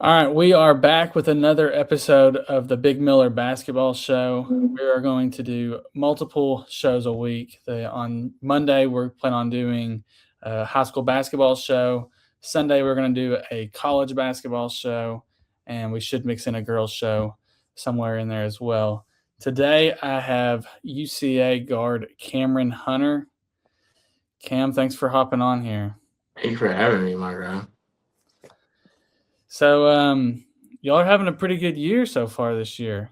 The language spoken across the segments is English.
All right, we are back with another episode of the Big Miller Basketball Show. We are going to do multiple shows a week. On Monday, we're planning on doing a high school basketball show. Sunday, we're going to do a college basketball show, and we should mix in a girls' show somewhere in there as well. Today, I have UCA guard Camren Hunter. Cam, thanks for hopping on here. Thank you for having me, my guy. So, y'all are having a pretty good year so far this year.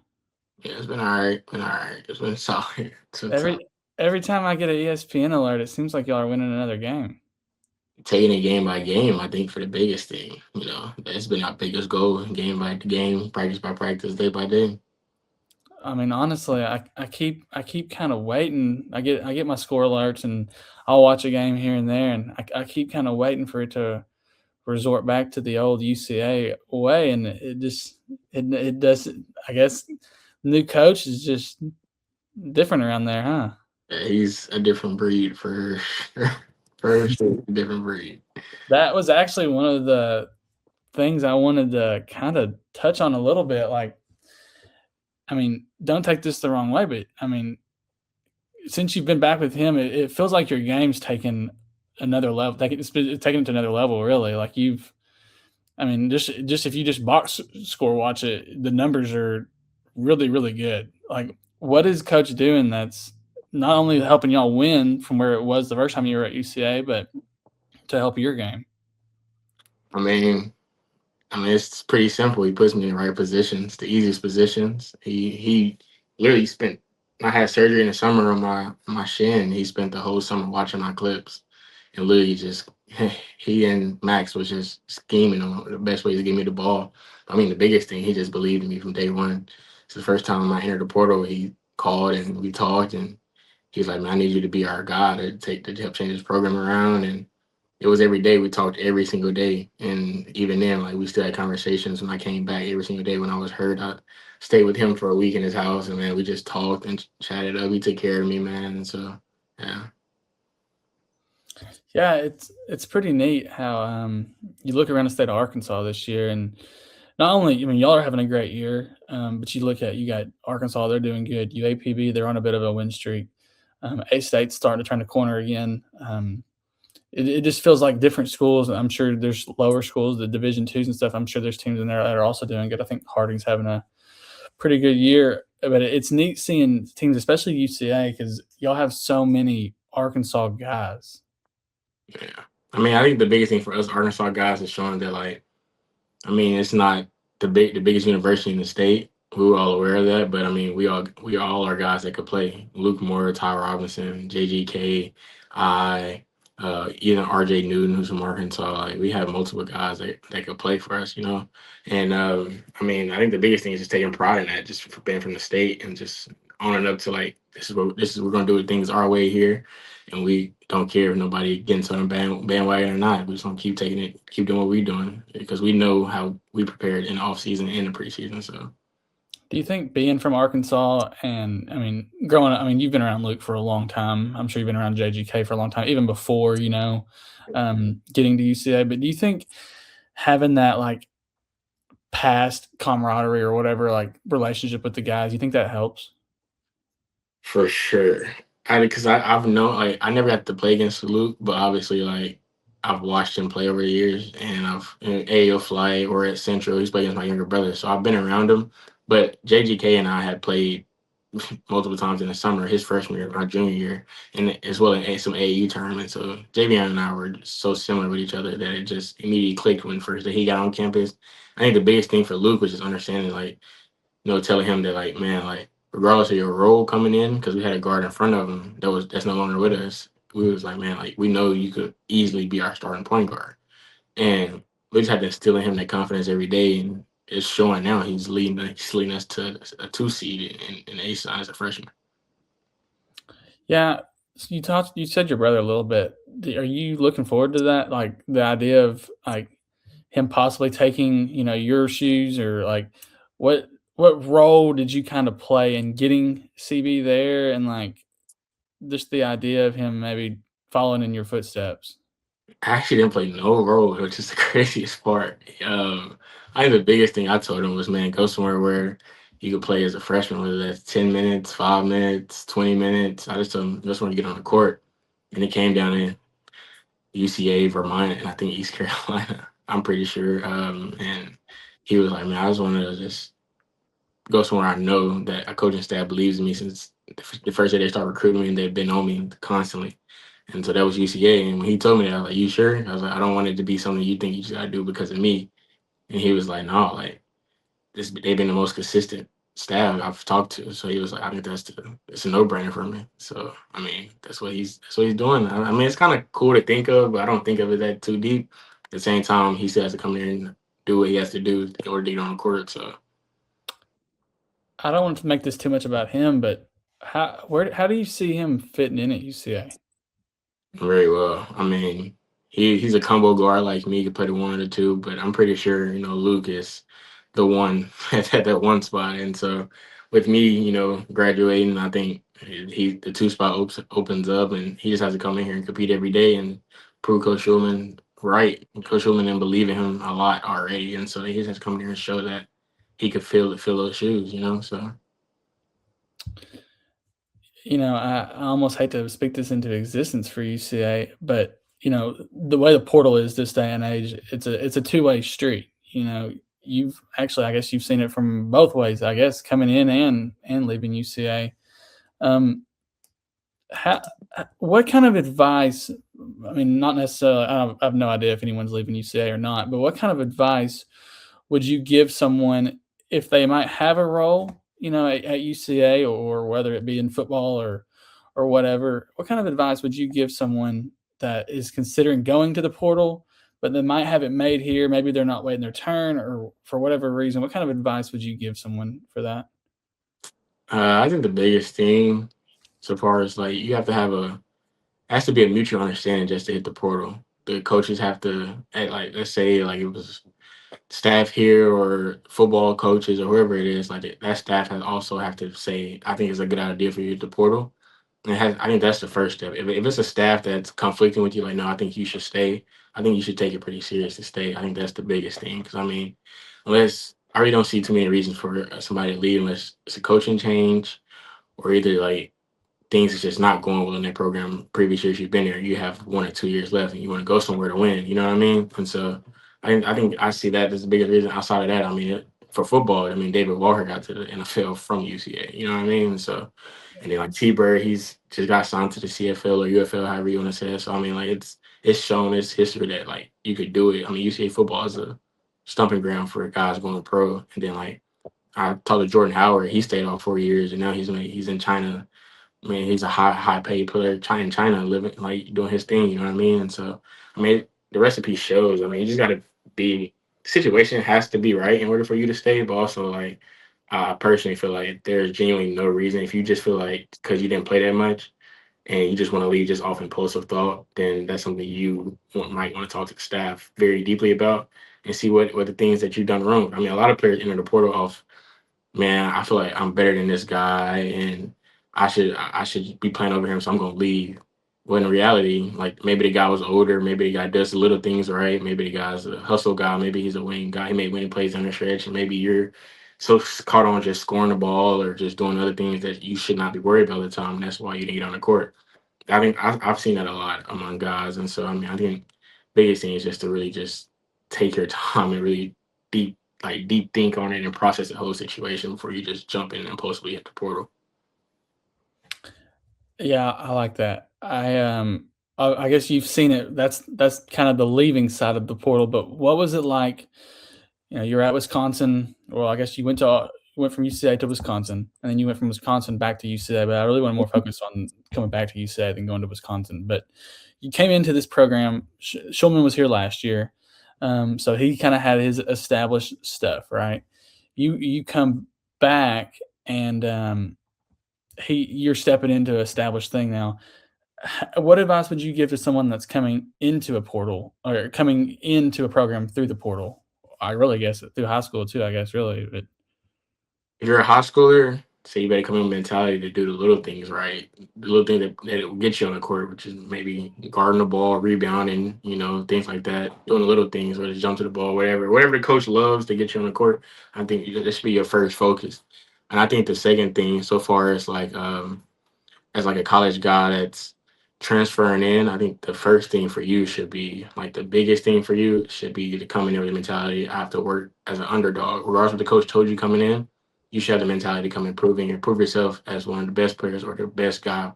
Yeah, it's been all right. Been all right. It's been solid. It's been solid. Every time I get an ESPN alert, it seems like y'all are winning another game. Taking it game by game, I think for the biggest thing, that's been our biggest goal, game by game, practice by practice, day by day. I mean, honestly, I keep kind of waiting. I get my score alerts and I'll watch a game here and there, and I keep kind of waiting for it to resort back to the old UCA way, and it does. I guess new coach is just different around there, huh? Yeah, he's a different breed for sure. For sure, a different breed. That was actually one of the things I wanted to kind of touch on a little bit. Like, I mean, don't take this the wrong way, but I mean, since you've been back with him, it feels like your game's taken another level. It's taken it to another level, really. Like I mean, just if you just box score watch it, the numbers are really, really good. Like, what is Coach doing that's not only helping y'all win from where it was the first time you were at UCA, but to help your game? I mean, it's pretty simple. He puts me in the right positions, the easiest positions. He literally spent. I had surgery in the summer on my shin. He spent the whole summer watching my clips, and literally just he and Max was just scheming on the best way to give me the ball. I mean, the biggest thing, he just believed in me from day one. It's the first time I entered the portal. He called and we talked, and he was like, "Man, I need you to be our guy to help change this program around." And it was every day. We talked every single day, and even then, like we still had conversations. When I came back every single day when I was hurt, I stayed with him for a week in his house, and man, we just talked and chatted up. He took care of me, man, and so yeah. Yeah, it's pretty neat how you look around the state of Arkansas this year, and not only, I mean, y'all are having a great year, but you got Arkansas, they're doing good. UAPB, they're on a bit of a win streak. A State's starting to turn the corner again. It just feels like different schools. I'm sure there's lower schools, the Division twos and stuff. I'm sure there's teams in there that are also doing good. I think Harding's having a pretty good year, but it's neat seeing teams, especially UCA, because y'all have so many Arkansas guys. Yeah. I mean, I think the biggest thing for us Arkansas guys is showing that like, I mean, it's not the biggest university in the state. We were all aware of that, but I mean, we all are guys that could play. Luke Moore, Ty Robinson, JGK, I, even RJ Newton, who's from Arkansas. Like, we have multiple guys that could play for us, you know. And I mean, I think the biggest thing is just taking pride in that, just for being from the state and just owning up to like this is we're gonna do things our way here, and we don't care if nobody gets on the bandwagon or not. We just gonna keep taking it, keep doing what we're doing because we know how we prepared in the off season and the preseason. So Do you think being from Arkansas and I mean growing up, I mean you've been around Luke for a long time. I'm sure you've been around JGK for a long time, even before getting to UCA. But do you think having that like past camaraderie or whatever like relationship with the guys, you think that helps? for sure, I've known like I never got to play against Luke, but obviously like I've watched him play over the years, and I've in AO flight or at Central. He's played against my younger brother, so I've been around him. But JGK and I had played multiple times in the summer, his freshman year, my junior year, and as well in some AAU tournaments. So Javion and I were just so similar with each other that it just immediately clicked when first that he got on campus. I think the biggest thing for Luke was just understanding, like, telling him that, like, man, like, regardless of your role coming in, because we had a guard in front of him that's no longer with us. We was like, man, like, we know you could easily be our starting point guard, and we just had to instill in him that confidence every day, and it's showing now. He's leading us to a two seed in A side as a freshman. Yeah. So you said your brother a little bit. Are you looking forward to that? Like the idea of like him possibly taking, your shoes or like what what role did you kind of play in getting CB there and like just the idea of him maybe following in your footsteps? I actually didn't play no role, which is the craziest part. I think the biggest thing I told him was, man, go somewhere where you could play as a freshman, whether that's 10 minutes, 5 minutes, 20 minutes. I just told him just want to get on the court, and it came down in UCA, Vermont, and I think East Carolina. I'm pretty sure. And he was like, man, I just want to just go somewhere I know that a coaching staff believes in me since the first day they start recruiting me, and they've been on me constantly. And so that was UCA. And when he told me that, I was like, you sure? I was like, I don't want it to be something you think you just gotta do because of me. And he was like, no, like this they've been the most consistent staff I've talked to. So he was like, I think it's a no brainer for me. So I mean, that's what he's doing. I mean, it's kind of cool to think of, but I don't think of it that too deep. At the same time, he still has to come here and do what he has to do in order to get on the court. So I don't want to make this too much about him, but how do you see him fitting in at UCA? very well. I mean, he's a combo guard like me. He could play the one or the two, but I'm pretty sure Luke is the one at that one spot. And so with me, graduating, I think the two spot opens up, and he just has to come in here and compete every day and prove Coach Schulman right. Coach Schulman didn't believe in him a lot already, and so he just has to come here and show that he could fill those shoes. So. I almost hate to speak this into existence for UCA, but the way the portal is this day and age, it's a two-way street. You've actually, I guess, you've seen it from both ways. I guess coming in and leaving UCA. Um, how, what kind of advice? I mean, not necessarily. I have no idea if anyone's leaving UCA or not, but what kind of advice would you give someone if they might have a role, at UCA, or whether it be in football or whatever? What kind of advice would you give someone that is considering going to the portal, but they might have it made here? Maybe they're not waiting their turn, or for whatever reason. What kind of advice would you give someone for that? I think the biggest thing, so far as like you have to have a has to be a mutual understanding just to hit the portal. The coaches have to, like, let's say, like it was staff here or football coaches or whoever it is, like that staff has also have to say, I think it's a good idea for you to hit the portal. I think that's the first step. If it's a staff that's conflicting with you, like, no, I think you should stay. I think you should take it pretty serious to stay. I think that's the biggest thing. Because I mean, unless I really don't see too many reasons for somebody to leave unless it's a coaching change or either like things is just not going well in that program. Previous years you've been there, you have 1 or 2 years left, and you want to go somewhere to win. You know what I mean? And so I think I see that as the biggest reason. Outside of that, I mean, for football, I mean, David Walker got to the NFL from UCA. You know what I mean? And so, and then like T Bird, he's just got signed to the CFL or UFL, however you want to say it. So I mean, like it's shown its history that like you could do it. I mean, UCA football is a stumping ground for guys going pro, and then like I talked to Jordan Howard, he stayed on 4 years, and now he's in China. I mean, he's a high paid player in China, living like doing his thing. You know what I mean? And so, I mean, the recipe shows. I mean, you just got to be. The situation has to be right in order for you to stay. But also, like, I personally feel like there's genuinely no reason if you just feel like because you didn't play that much and you just want to leave just off impulsive thought, then that's something might want to talk to the staff very deeply about and see what the things that you've done wrong. I mean, a lot of players enter the portal off, man, I feel like I'm better than this guy and I should be playing over him, so I'm gonna leave. When in reality, like maybe the guy was older, maybe the guy does the little things right, maybe the guy's a hustle guy, maybe he's a winning guy, he made winning plays on the stretch, and maybe you're so caught on just scoring the ball or just doing other things that you should not be worried about all the time. And that's why you didn't get on the court. I think I've seen that a lot among guys, and so I mean, I think biggest thing is just to really just take your time and really deep deep think on it and process the whole situation before you just jump in and impulsively hit the portal. Yeah, I like that. I guess you've seen it. That's kind of the leaving side of the portal. But what was it like? You're at Wisconsin. Well, I guess you went from UCA to Wisconsin, and then you went from Wisconsin back to UCA. But I really want to more focus on coming back to UCA than going to Wisconsin. But you came into this program. Schulman was here last year, so he kind of had his established stuff, right? You come back, and you're stepping into an established thing now. What advice would you give to someone that's coming into a portal or coming into a program through the portal? I really guess through high school too, I guess, really. But If you're a high schooler, say you better come in with mentality to do the little things right, the little thing that will get you on the court, which is maybe guarding the ball, rebounding, things like that, doing the little things, whether it's jump to the ball, whatever the coach loves to get you on the court. I think that should be your first focus. And I think the second thing so far is like as like a college guy that's transferring in, I think the first thing for you should be like the biggest thing for you should be to come in there with the mentality I have to work as an underdog. Regardless of what the coach told you coming in, you should have the mentality to come improving and prove yourself as one of the best players or the best guy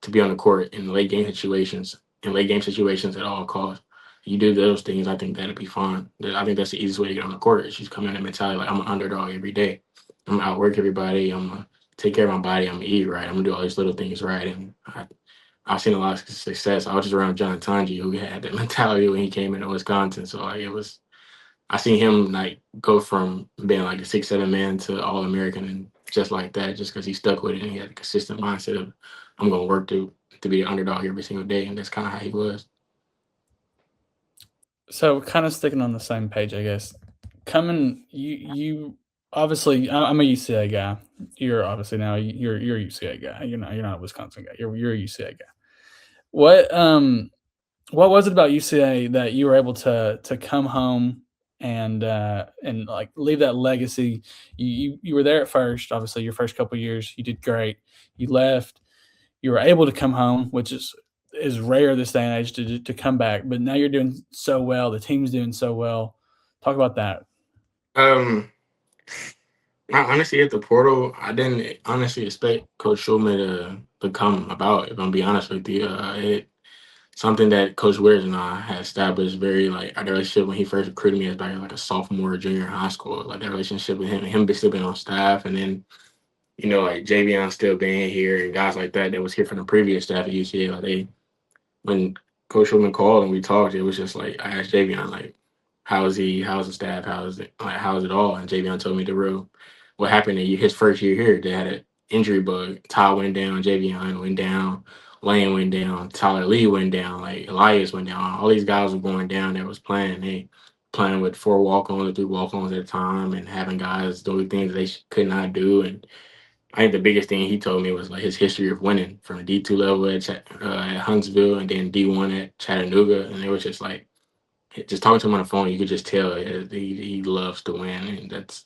to be on the court in late game situations at all costs. You do those things, I think that'd be fine. I think that's the easiest way to get on the court. Is just come in with a mentality like I'm an underdog every day. I'm gonna outwork everybody. I'm gonna take care of my body. I'm gonna eat right. I'm gonna do all these little things right. And I've seen a lot of success. I was just around John Tanji, who had that mentality when he came into Wisconsin. So like I seen him like go from being like a 6'7" man to All American and just like that, just because he stuck with it and he had a consistent mindset of I'm gonna work to be an underdog every single day, and that's kind of how he was. So kind of sticking on the same page, I guess. Coming, you obviously, I'm a UCA guy. You're obviously now you're a UCA guy. You're not a Wisconsin guy. You're a UCA guy. What what was it about UCA that you were able to come home and like leave that legacy? You were there at first, obviously your first couple years, you did great. You left, you were able to come home, which is rare this day and age to come back. But now you're doing so well. The team's doing so well. Talk about that. Um, I honestly at the portal, I didn't honestly expect Coach Schulman to come about. If I'm be honest with you, it something that Coach Wears and I had established very like our relationship when he first recruited me as back like a sophomore or junior in high school. Like that relationship with him still being on staff, and then like Javion still being here and guys like that was here from the previous staff at UCA. Like when Coach Schulman called and we talked, it was just like I asked Javion like, "How is he? How's the staff? How's it? Like, how's it all?" And Javion told me the real what happened in his first year here. They had an injury bug. Ty went down, Javion went down, Lane went down, Tyler Lee went down, like Elias went down. All these guys were going down that was playing. They playing with 4 walk-ons or 3 walk-ons at a time and having guys doing things they could not do. And I think the biggest thing he told me was like his history of winning from the D2 level at Huntsville and then D1 at Chattanooga, and it was just like just talking to him on the phone, you could just tell he loves to win, and that's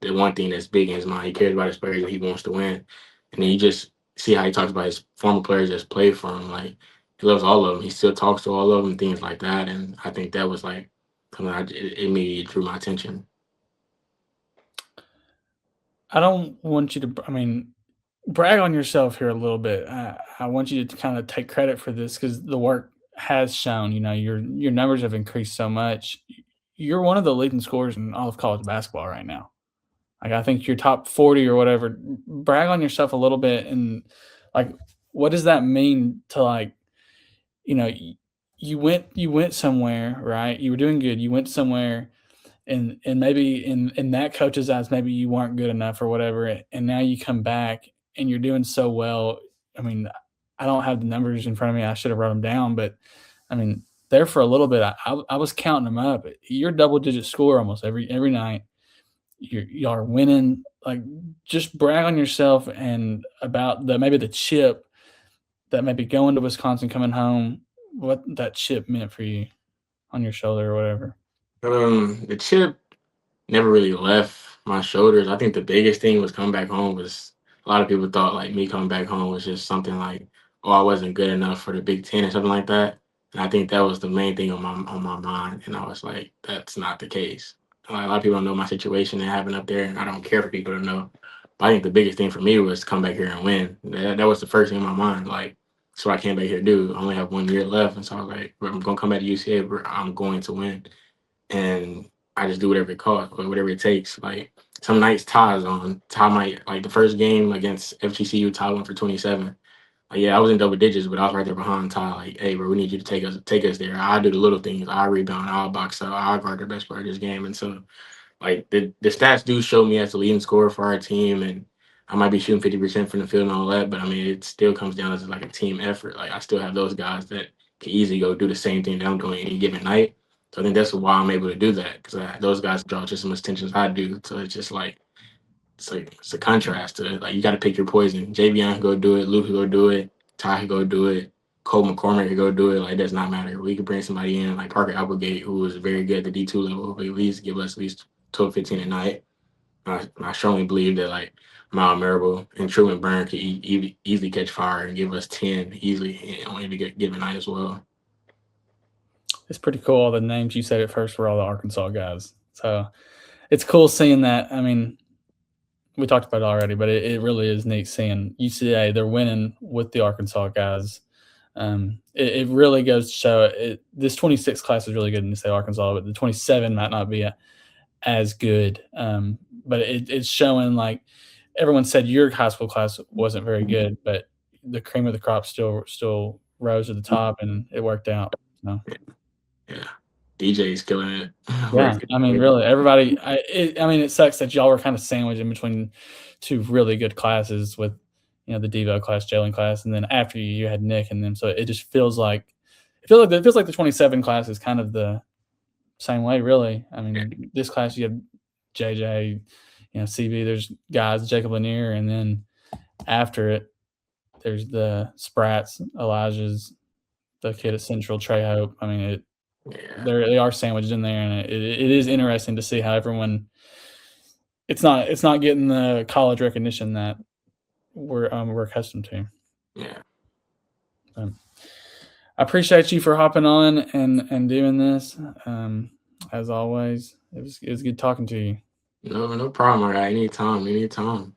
the one thing that's big in his mind. He cares about his players and he wants to win, and then you just see how he talks about his former players that's played for him. Like he loves all of them. He still talks to all of them, things like that, and I think that was like something it immediately drew my attention. I don't want you to. I mean, brag on yourself here a little bit. I want you to kind of take credit for this because the work has shown. Your numbers have increased so much. You're one of the leading scorers in all of college basketball right now. Like I think you're top 40 or whatever. Brag on yourself a little bit and like what does that mean to like you know you went somewhere, right? You were doing good. You went somewhere and maybe in that coach's eyes maybe you weren't good enough or whatever and now you come back and you're doing so well. I mean, I don't have the numbers in front of me. I should have wrote them down, but I mean, there for a little bit I was counting them up. You're double digit score almost every night. Y'all are winning. Like, just brag on yourself and about the maybe the chip that maybe going to Wisconsin, coming home, what that chip meant for you on your shoulder or whatever. The chip never really left my shoulders. I think the biggest thing was coming back home was a lot of people thought like me coming back home was just something like, oh, I wasn't good enough for the Big Ten or something like that. And I think that was the main thing on my mind. And I was like, that's not the case. Like, a lot of people don't know my situation and happened up there, and I don't care for people to know. But I think the biggest thing for me was to come back here and win. That was the first thing in my mind. Like, that's what I came back here to do. I only have 1 year left, and so I was like, I'm gonna come back to UCA. I'm going to win, and I just do whatever it costs or whatever it takes. Like some nights Ty's on. Ty might like the first game against FGCU, Ty went for 27. Like, yeah, I was in double digits, but I was right there behind Ty. Like, hey, bro, we need you to take us there. I do the little things. I rebound. I'll box up. I'll guard the best player of this game. And so, like the stats do show me as the leading scorer for our team, and I might be shooting 50% from the field and all that. But I mean, it still comes down as like a team effort. Like I still have those guys that can easily go do the same thing that I'm doing any given night. So I think that's why I'm able to do that because those guys draw just as much attention as I do. So it's just like it's a contrast to it. Like you got to pick your poison. Javion can go do it. Luke can go do it. Ty can go do it. Cole McCormick can go do it. Like it does not matter. We could bring somebody in like Parker Applegate, who was very good at the D2 level, but at least give us at least 12, 15 a night. I strongly believe that like Miles Marable and Truman Burn could easily catch fire and give us 10 easily on any given night as well. It's pretty cool. All the names you said at first were all the Arkansas guys. So it's cool seeing that. I mean, we talked about it already, but it really is neat seeing UCA. They're winning with the Arkansas guys. It really goes to show this 26 class is really good in the state of Arkansas, but the 27 might not be as good. But it's showing like everyone said your high school class wasn't very good, but the cream of the crop still rose to the top, and it worked out. So. Yeah, DJ's killing it. Yeah, I mean, really, everybody. I mean, it sucks that y'all were kind of sandwiched in between two really good classes with, the Devo class, Jalen class, and then after you had Nick and them. So it just feels like the 27 class is kind of the same way, really. I mean, this class you have JJ, CB. There's guys Jacob Lanier, and then after it, there's the Sprats, Elijah's, the kid at Central, Trey Hope. I mean, they are sandwiched in there, and it is interesting to see how everyone. It's not getting the college recognition that we're accustomed to. Yeah. I appreciate you for hopping on and doing this. As always, it was good talking to you. No problem. All right, anytime.